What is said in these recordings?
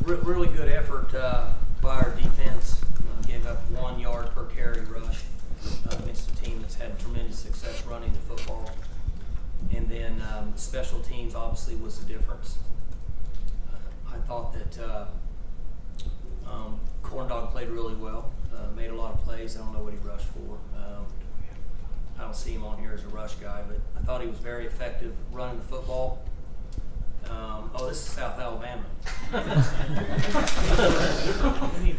Really good effort by our defense. Gave up 1 yard per carry rush against a team that's had tremendous success running the football. And then special teams obviously was the difference. I thought that Corn Dog played really well, made a lot of plays. I don't know what he rushed for. I don't see him on here as a rush guy, but I thought he was very effective running the football. This is South Alabama.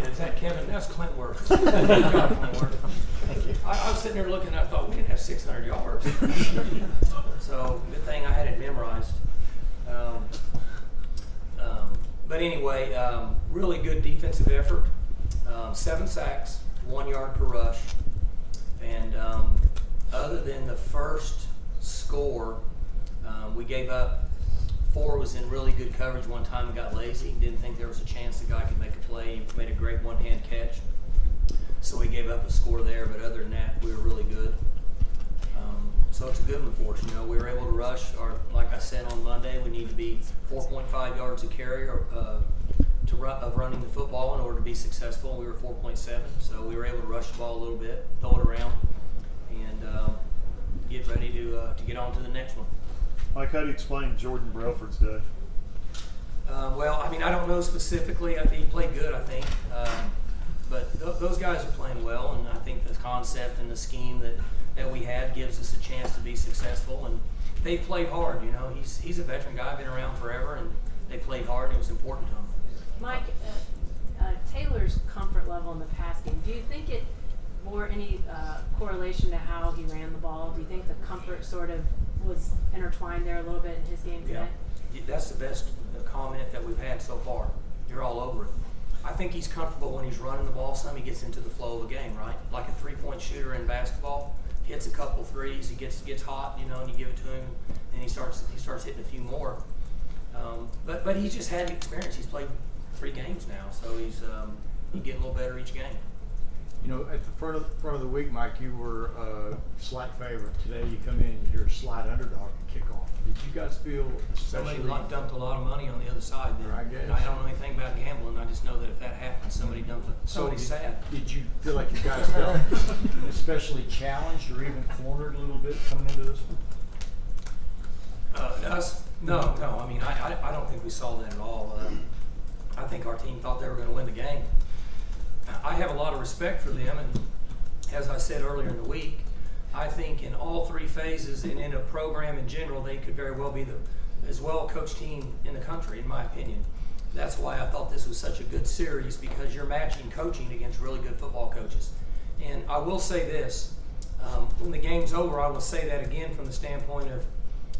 Is that Kevin? That's Clintworth. Thank you. I was sitting there looking and I thought we didn't have 600 yards. So good thing I had it memorized. But anyway, really good defensive effort. 7 sacks, 1 yard per rush. And other than the first score, we gave up. 4 was in really good coverage one time and got lazy. Didn't think there was a chance the guy could make a play. He made a great one-hand catch. So we gave up a score there, but other than that, we were really good. So it's a good one for us. We were able to rush. Like I said on Monday, we need to be 4.5 yards a carry of running the football in order to be successful. We were 4.7, so we were able to rush the ball a little bit, throw it around, and get ready to get on to the next one. Mike, how do you explain Jordan Brailford's day? Well, I mean, I don't know specifically. He played good, I think. But those guys are playing well, and I think the concept and the scheme that we had gives us a chance to be successful. And they played hard. He's a veteran guy, been around forever, and they played hard, and it was important to him. Mike, Taylor's comfort level in the pass game, do you think it bore any correlation to how he ran the ball? Do you think the comfort sort of was intertwined there a little bit in his game today? Yeah, that's the best comment that we've had so far. You're all over it. I think he's comfortable when he's running the ball some. He gets into the flow of the game, right? Like a three-point shooter in basketball, hits a couple threes, he gets hot, and you give it to him, and he starts hitting a few more. But he's just had experience. He's played 3 games now, so he's getting a little better each game. At the front of the week, Mike, you were a slight favorite. Today you come in and you're a slight underdog to kick off. Did you guys feel Somebody dumped a lot of money on the other side there. I guess. And I don't know anything about gambling. I just know that if that happens, somebody dumped it. Somebody's sad. Did you feel like you guys felt especially challenged or even cornered a little bit coming into this one? Us? No. I mean, I don't think we saw that at all. I think our team thought they were going to win the game. I have a lot of respect for them, and as I said earlier in the week, I think in all 3 phases and in a program in general, they could very well be the as well coached team in the country, in my opinion. That's why I thought this was such a good series, because you're matching coaching against really good football coaches. And I will say this, when the game's over, I will say that again from the standpoint of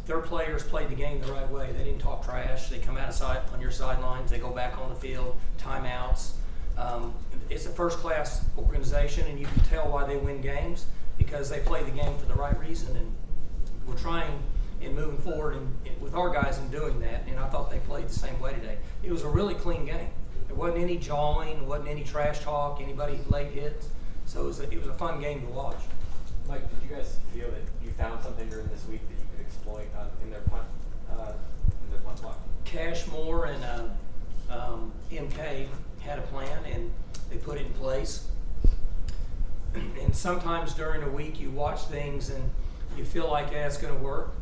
their players played the game the right way. They didn't talk trash. They come outside on your sidelines. They go back on the field, timeouts. It's a first-class organization, and you can tell why they win games, because they play the game for the right reason. And we're trying and moving forward with our guys in doing that, and I thought they played the same way today. It was a really clean game. There wasn't any jawing, there wasn't any trash talk, anybody late hits. So it was a fun game to watch. Mike, did you guys feel that you found something during this week that you could exploit in their punt block? Cashmore and MK had a plan, and they put it in place. And sometimes during a week you watch things and you feel like, it's going to work.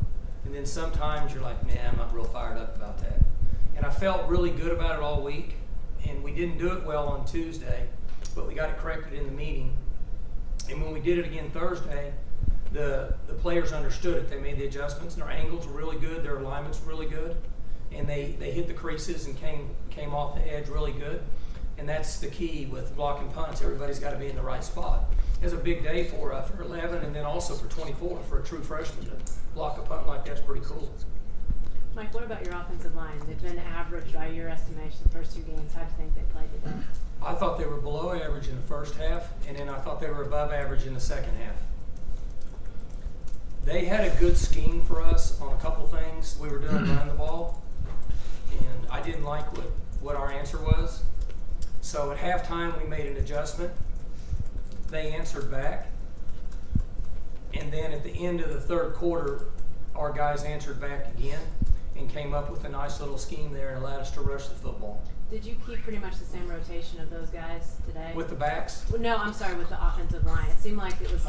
And then sometimes you're like, man, I'm not real fired up about that. And I felt really good about it all week. And we didn't do it well on Tuesday, but we got it corrected in the meeting. And when we did it again Thursday, the players understood it. They made the adjustments, and their angles were really good. Their alignments were really good. And they hit the creases and came off the edge really good. And that's the key with blocking punts. Everybody's got to be in the right spot. It's a big day for 11 and then also for 24 for a true freshman to block a punt like that's pretty cool. Mike, what about your offensive line? They've been average by your estimation the first 2 games. How do you think they played today? I thought they were below average in the first half, and then I thought they were above average in the second half. They had a good scheme for us on a couple things we were doing running the ball, and I didn't like what our answer was. So at halftime, we made an adjustment. They answered back. And then at the end of the third quarter, our guys answered back again and came up with a nice little scheme there and allowed us to rush the football. Did you keep pretty much the same rotation of those guys today? With the backs? Well, no, I'm sorry, with the offensive line. It seemed like it was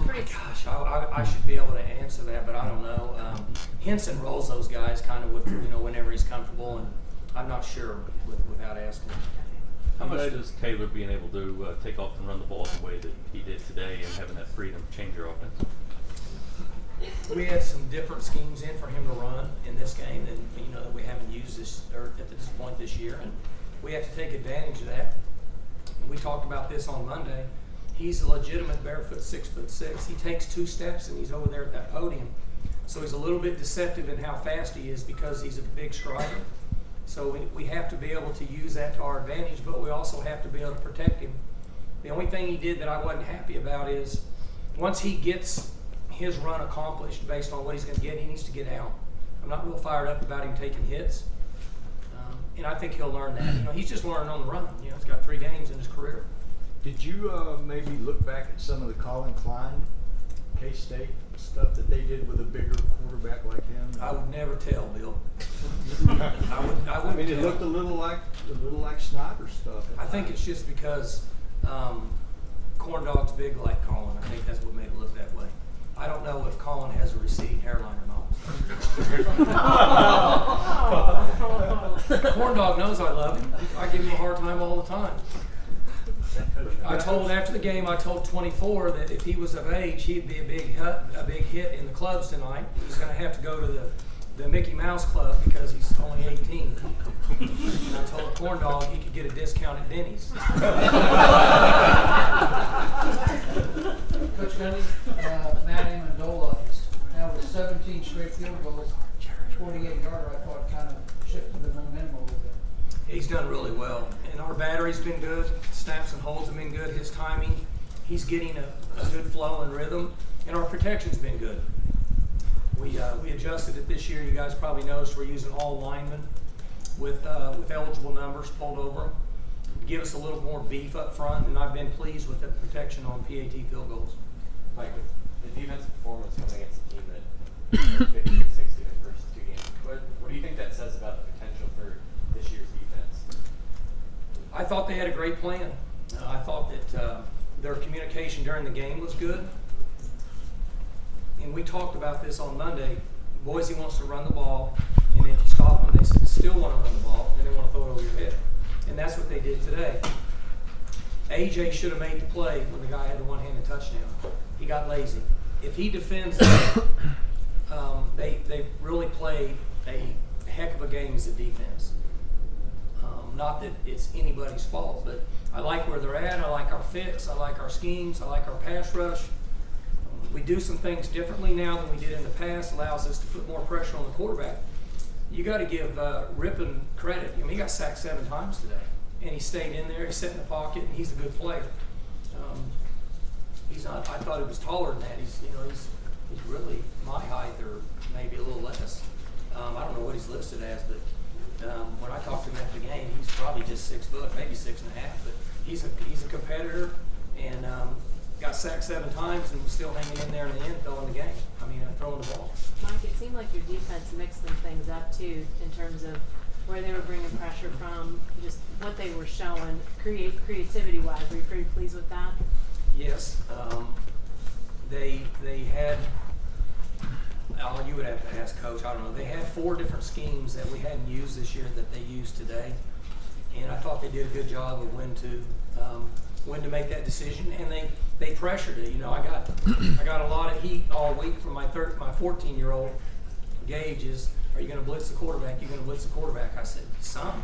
pretty. Gosh, I should be able to answer that, but I don't know. Henson rolls those guys kind of with, whenever he's comfortable, and I'm not sure without asking. How much does Taylor being able to take off and run the ball the way that he did today and having that freedom change your offense? We had some different schemes in for him to run in this game that that we haven't used at this point this year, and we have to take advantage of that. And we talked about this on Monday. He's a legitimate barefoot 6'6". He takes 2 steps and he's over there at that podium. So he's a little bit deceptive in how fast he is because he's a big strider. So we have to be able to use that to our advantage, but we also have to be able to protect him. The only thing he did that I wasn't happy about is once he gets his run accomplished based on what he's going to get, he needs to get out. I'm not real fired up about him taking hits, and I think he'll learn that. He's just learning on the run. He's got 3 games in his career. Did you maybe look back at some of the Colin Klein, K-State stuff that they did with a bigger quarterback like him? I would never tell, Bill. I mean, it looked a little like Snyder stuff. I think it's just because Corn Dog's big like Colin. I think that's what made it look that way. I don't know if Colin has a receding hairline or not. Corn Dog knows I love him. I give him a hard time all the time. After the game, I told 24 that if he was of age, he'd be a big hit in the clubs tonight. He's going to have to go to the Mickey Mouse Club because he's only 18. And I told Corn Dog he could get a discount at Denny's. Coach Gundy, Matt Amendola, now with 17 straight field goals, 48-yarder, I thought kind of shifted the momentum a little bit. He's done really well, and our battery's been good. Snaps and holds have been good. His timing, he's getting a good flow and rhythm, and our protection's been good. We adjusted it this year. You guys probably noticed we're using all linemen with eligible numbers pulled over them. Give us a little more beef up front, and I've been pleased with the protection on PAT field goals. Mike, with the defensive performance coming against a team that 50 to 60 the first 2 games, what do you think that says about the potential for this year's defense? I thought they had a great plan. I thought that their communication during the game was good. And we talked about this on Monday. Boise wants to run the ball, and if you stop them, they still want to run the ball, and they want to throw it over your head. And that's what they did today. AJ should have made the play when the guy had the one-handed touchdown. He got lazy. If he defends that, they really played a heck of a game as a defense. Not that it's anybody's fault, but I like where they're at. I like our fits. I like our schemes. I like our pass rush. We do some things differently now than we did in the past. Allows us to put more pressure on the quarterback. You got to give Rippon credit. He got sacked 7 times today, and he stayed in there. He sat in the pocket, and he's a good player. He's not. I thought he was taller than that. He's really my height or maybe a little less. I don't know what he's listed as, but when I talked to him after the game, he's probably just 6 foot, maybe 6.5. But he's a competitor, and got sacked 7 times and was still hanging in there in the end, throwing the game. Throwing the ball. Mike, it seemed like your defense mixed some things up too in terms of where they were bringing pressure from, just what they were showing, creativity-wise. Were you pretty pleased with that? Yes. They had. You would have to ask Coach. I don't know. They had 4 different schemes that we hadn't used this year that they used today, and I thought they did a good job of when to make that decision, and they pressured it. I got a lot of heat all week from my 14-year-old. Gage is, are you going to blitz the quarterback? You going to blitz the quarterback? I said, some.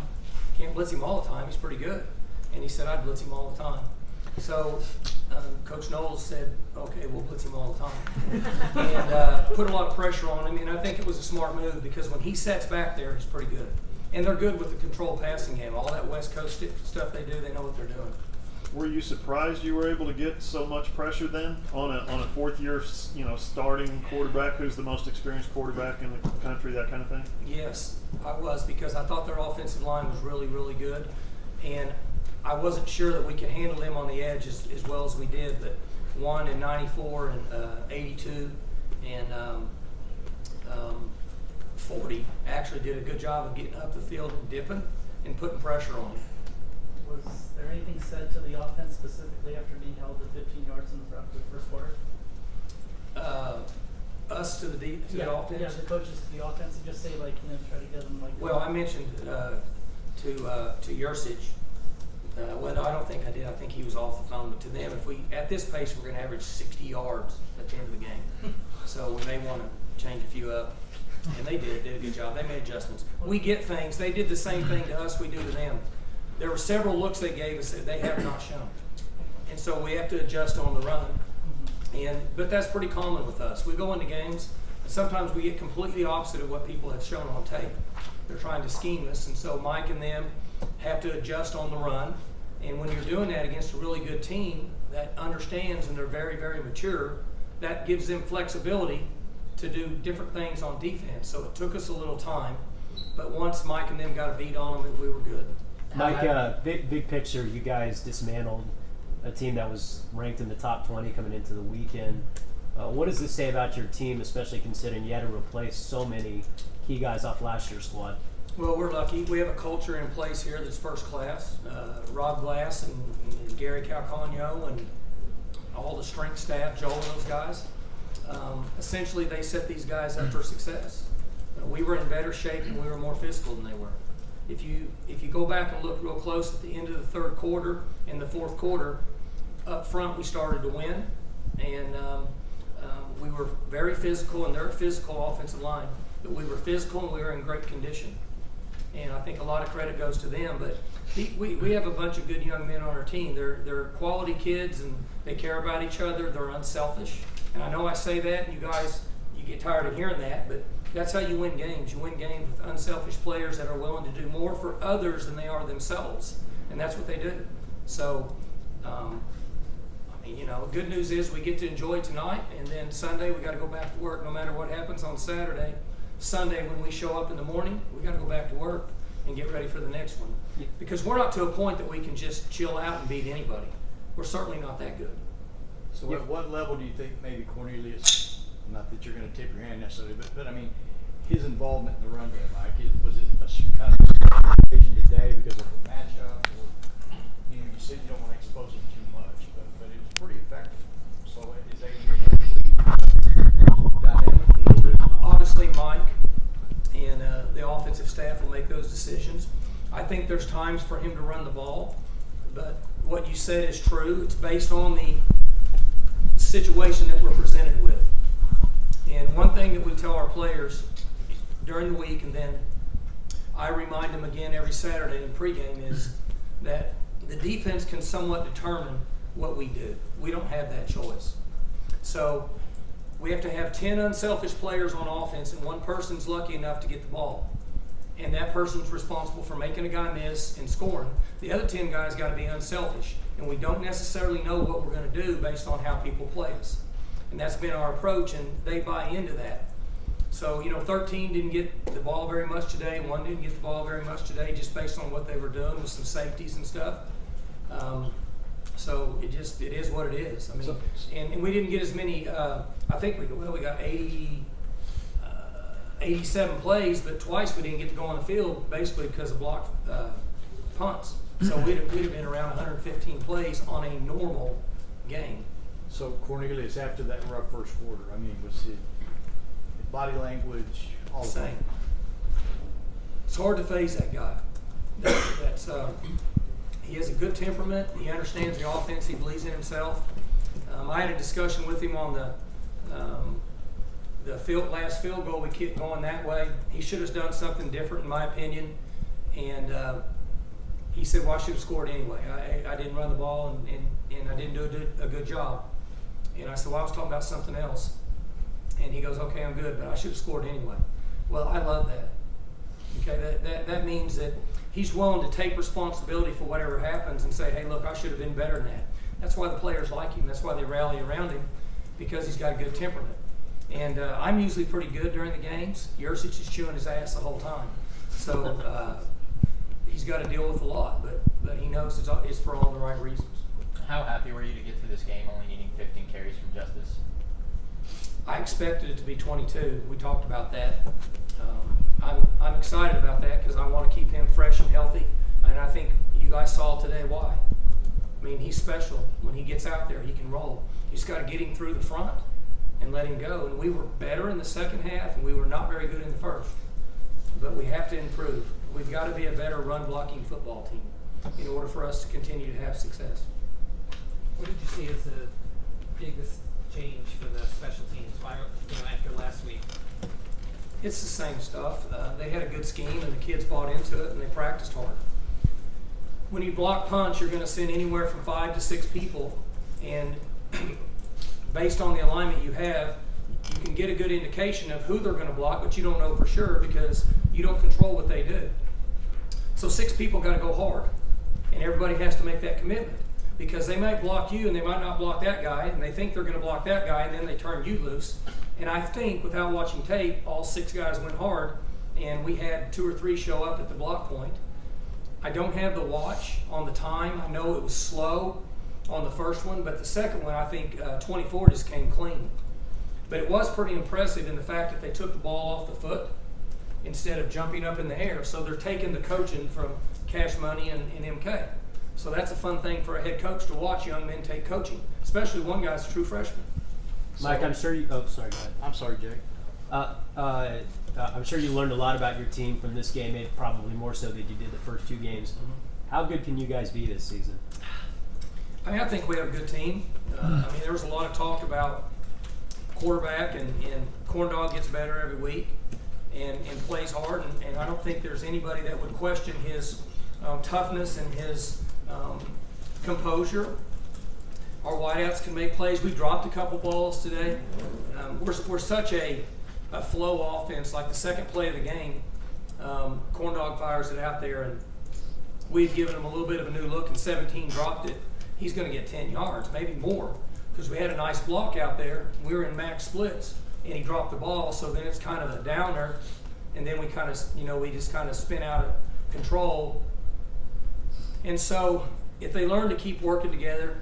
Can't blitz him all the time. He's pretty good. And he said, I'd blitz him all the time. So Coach Knowles said, okay, we'll blitz him all the time. And put a lot of pressure on him. And I think it was a smart move because when he sets back there, he's pretty good. And they're good with the controlled passing game. All that West Coast stuff they do, they know what they're doing. Were you surprised you were able to get so much pressure then on a 4th-year, starting quarterback who's the most experienced quarterback in the country, that kind of thing? Yes, I was, because I thought their offensive line was really, really good, and I wasn't sure that we could handle them on the edge as well as we did. But 1 in 94 and 82 and 40 actually did a good job of getting up the field and dipping. and putting pressure on him. Was there anything said to the offense specifically after being held to 15 yards in the front for the first quarter? Us to the offense? Yeah, the coaches to the offense, and just say, like, try to get them, like. Well, I mentioned to Yurcich. Well, I don't think I did. I think he was off the phone. But to them, if we at this pace, we're going to average 60 yards at the end of the game. So we may want to change a few up. And they did a good job. They made adjustments. We get things. They did the same thing to us we do to them. There were several looks they gave us that they have not shown. And so we have to adjust on the run. But that's pretty common with us. We go into games, and sometimes we get completely opposite of what people have shown on tape. They're trying to scheme us, and so Mike and them have to adjust on the run. And when you're doing that against a really good team that understands and they're very, very mature, that gives them flexibility to do different things on defense. So it took us a little time, but once Mike and them got a beat on them, we were good. Mike, big picture, you guys dismantled a team that was ranked in the top 20 coming into the weekend. What does this say about your team, especially considering you had to replace so many key guys off last year's squad? Well, we're lucky. We have a culture in place here that's first class. Rob Glass and Gary Calcagno and all the strength staff, Joel and those guys. Essentially, they set these guys up for success. We were in better shape and we were more physical than they were. If you go back and look real close at the end of the third quarter and the fourth quarter, up front we started to win, and we were very physical, and they're a physical offensive line, but we were physical and we were in great condition. And I think a lot of credit goes to them, but we have a bunch of good young men on our team. They're quality kids and they care about each other. They're unselfish. And I know I say that and you get tired of hearing that, but that's how you win games. You win games with unselfish players that are willing to do more for others than they are themselves. And that's what they do. So, good news is we get to enjoy tonight, and then Sunday we got to go back to work no matter what happens on Saturday. Sunday when we show up in the morning, we got to go back to work and get ready for the next one. Because we're not to a point that we can just chill out and beat anybody. We're certainly not that good. So at what level do you think maybe Cornelius, not that you're going to tip your hand necessarily, but I mean, his involvement in the run game, Mike, was it a kind of occasion today because of the matchup? Or, you said you don't want to expose him too much, but it was pretty effective. So is that dynamic? Obviously, Mike and the offensive staff will make those decisions. I think there's times for him to run the ball, but what you said is true. It's based on the situation that we're presented with. And one thing that we tell our players during the week, and then I remind them again every Saturday in pregame, is that the defense can somewhat determine what we do. We don't have that choice. So we have to have 10 unselfish players on offense, and one person's lucky enough to get the ball. And that person's responsible for making a guy miss and scoring. The other 10 guys got to be unselfish. And we don't necessarily know what we're going to do based on how people play us. And that's been our approach, and they buy into that. So, 13 didn't get the ball very much today. 1 didn't get the ball very much today, just based on what they were doing with some safeties and stuff. So it is what it is. I mean, and we didn't get as many. I think we got 87 plays, but twice we didn't get to go on the field, basically because of blocked punts. So we'd have been around 115 plays on a normal game. So Cornelius, after that rough first quarter, I mean, was it body language, all the Same. It's hard to phase that guy. He has a good temperament. He understands the offense. He believes in himself. I had a discussion with him on the last field goal we kept going that way. He should have done something different, in my opinion. And he said, well, I should have scored anyway. I didn't run the ball, and I didn't do a good job. And I said, well, I was talking about something else. And he goes, okay, I'm good, but I should have scored anyway. Well, I love that. Okay, that means that he's willing to take responsibility for whatever happens and say, hey, look, I should have been better than that. That's why the players like him. That's why they rally around him, because he's got a good temperament. And I'm usually pretty good during the games. Yurcich is chewing his ass the whole time. So he's got to deal with a lot, but he knows it's for all the right reasons. How happy were you to get through this game only needing 15 carries from Justice? I expected it to be 22. We talked about that. I'm excited about that because I want to keep him fresh and healthy, and I think you guys saw today why. I mean, he's special. When he gets out there, he can roll. You just got to get him through the front and let him go. And we were better in the second half, and we were not very good in the first. But we have to improve. We've got to be a better run-blocking football team in order for us to continue to have success. What did you see as the biggest change for the special teams after last week? It's the same stuff. They had a good scheme, and the kids bought into it, and they practiced hard. When you block punch, you're going to send anywhere from 5 to 6 people, and based on the alignment you have, you can get a good indication of who they're going to block, but you don't know for sure because you don't control what they do. So 6 people got to go hard, and everybody has to make that commitment because they might block you and they might not block that guy, and they think they're going to block that guy, and then they turn you loose. And I think without watching tape, all 6 guys went hard, and we had 2 or 3 show up at the block point. I don't have the watch on the time. I know it was slow on the first one, but the second one, I think 24 just came clean. But it was pretty impressive in the fact that they took the ball off the foot instead of jumping up in the air. So they're taking the coaching from Cash Money and MK. So that's a fun thing for a head coach to watch young men take coaching, especially one guy's a true freshman. Mike, I'm sure you. Oh, sorry. Go ahead. I'm sorry, Jake. I'm sure you learned a lot about your team from this game, maybe probably more so than you did the first 2 games. How good can you guys be this season? I mean, I think we have a good team. I mean, there was a lot of talk about quarterback, and Corn Dog gets better every week and plays hard, and I don't think there's anybody that would question his toughness and his composure. Our wideouts can make plays. We dropped a couple balls today. We're such a flow offense. Like the second play of the game, Corn Dog fires it out there, and we'd given him a little bit of a new look, and 17 dropped it. He's going to get 10 yards, maybe more, because we had a nice block out there. We were in max splits, and he dropped the ball, so then it's kind of a downer, and then we kind of, we just kind of spin out of control. And so if they learn to keep working together,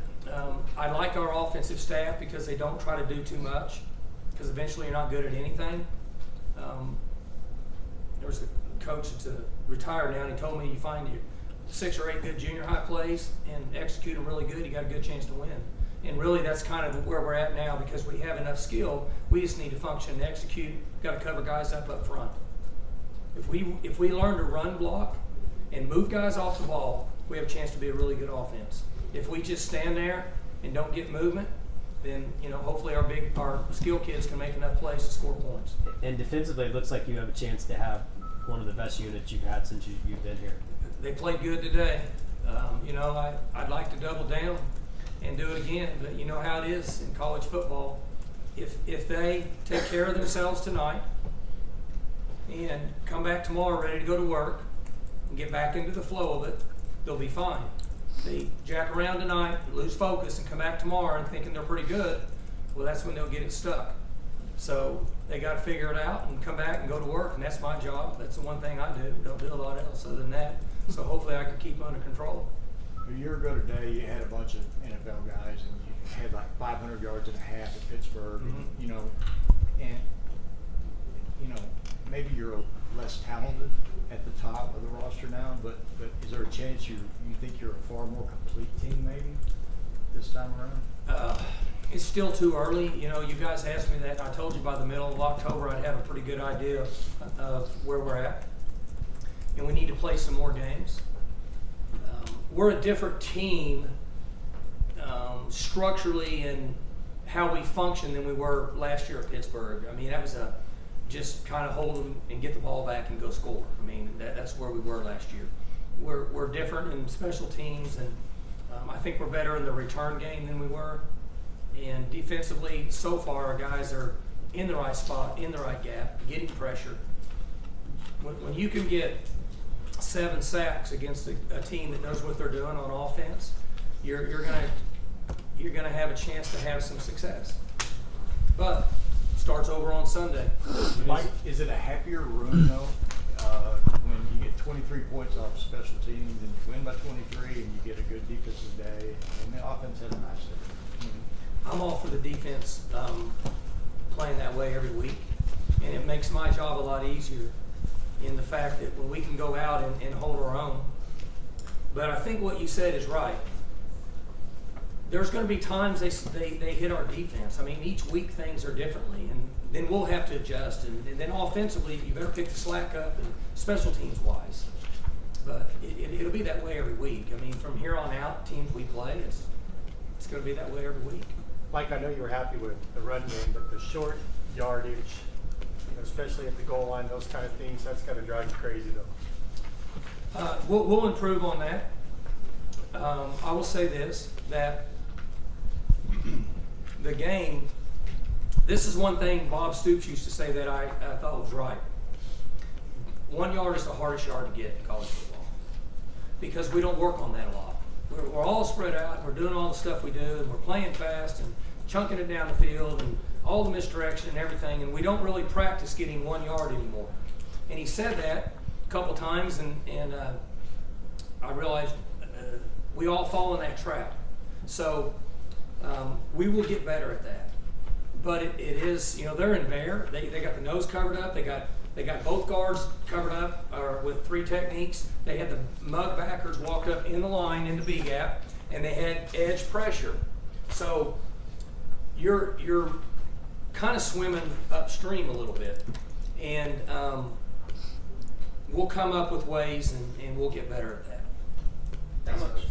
I like our offensive staff because they don't try to do too much, because eventually you're not good at anything. There was a coach that's retired now, and he told me you find your 6 or 8 good junior high plays and execute them really good, you got a good chance to win. And really that's kind of where we're at now because we have enough skill. We just need to function and execute. Got to cover guys up front. If we learn to run block and move guys off the ball, we have a chance to be a really good offense. If we just stand there and don't get movement, then hopefully our skill kids can make enough plays to score points. And defensively, it looks like you have a chance to have one of the best units you've had since you've been here. They played good today. I'd like to double down and do it again, but you know how it is in college football. If they take care of themselves tonight and come back tomorrow ready to go to work and get back into the flow of it, they'll be fine. They jack around tonight, lose focus, and come back tomorrow and thinking they're pretty good, well, that's when they'll get it stuck. So they got to figure it out and come back and go to work, and that's my job. That's the one thing I do. Don't do a lot else other than that. So hopefully I can keep under control. A year ago today, you had a bunch of NFL guys, and you had like 500 yards and a half at Pittsburgh. Mm-hmm. And maybe you're less talented at the top of the roster now, but is there a chance you think you're a far more complete team maybe this time around? It's still too early. You guys asked me that. I told you by the middle of October I'd have a pretty good idea of where we're at. And we need to play some more games. We're a different team structurally in how we function than we were last year at Pittsburgh. I mean, that was just kind of hold them and get the ball back and go score. I mean, that's where we were last year. We're different in special teams, and I think we're better in the return game than we were. And defensively, so far, our guys are in the right spot, in the right gap, getting pressure. When you can get 7 sacks against a team that knows what they're doing on offense, you're gonna have a chance to have some success. But it starts over on Sunday. Mike, is it a happier room though when you get 23 points off special teams and you win by 23 and you get a good defensive day? I mean, the offense had a nice day. I'm all for the defense playing that way every week, and it makes my job a lot easier in the fact that when we can go out and hold our own. But I think what you said is right. There's going to be times they hit our defense. I mean, each week things are differently, and then we'll have to adjust. And then offensively, you better pick the slack up, and special teams wise. But it'll be that way every week. I mean, from here on out, teams we play, it's going to be that way every week. Mike, I know you were happy with the run game, but the short yardage, especially at the goal line, those kind of things, that's got to drive you crazy, though. We'll improve on that. I will say this, that the game, this is one thing Bob Stoops used to say that I thought was right. 1 yard is the hardest yard to get in college football because we don't work on that a lot. We're all spread out, we're doing all the stuff we do, and we're playing fast and chunking it down the field and all the misdirection and everything, and we don't really practice getting 1 yard anymore. And he said that a couple times, and I realized we all fall in that trap. So we will get better at that. But it is, they're in bear. They got the nose covered up. They got both guards covered up with 3 techniques. They had the mug backers walk up in the line in the B gap, and they had edge pressure. So you're kind of swimming upstream a little bit, and we'll come up with ways, and we'll get better at that. Thanks, Coach.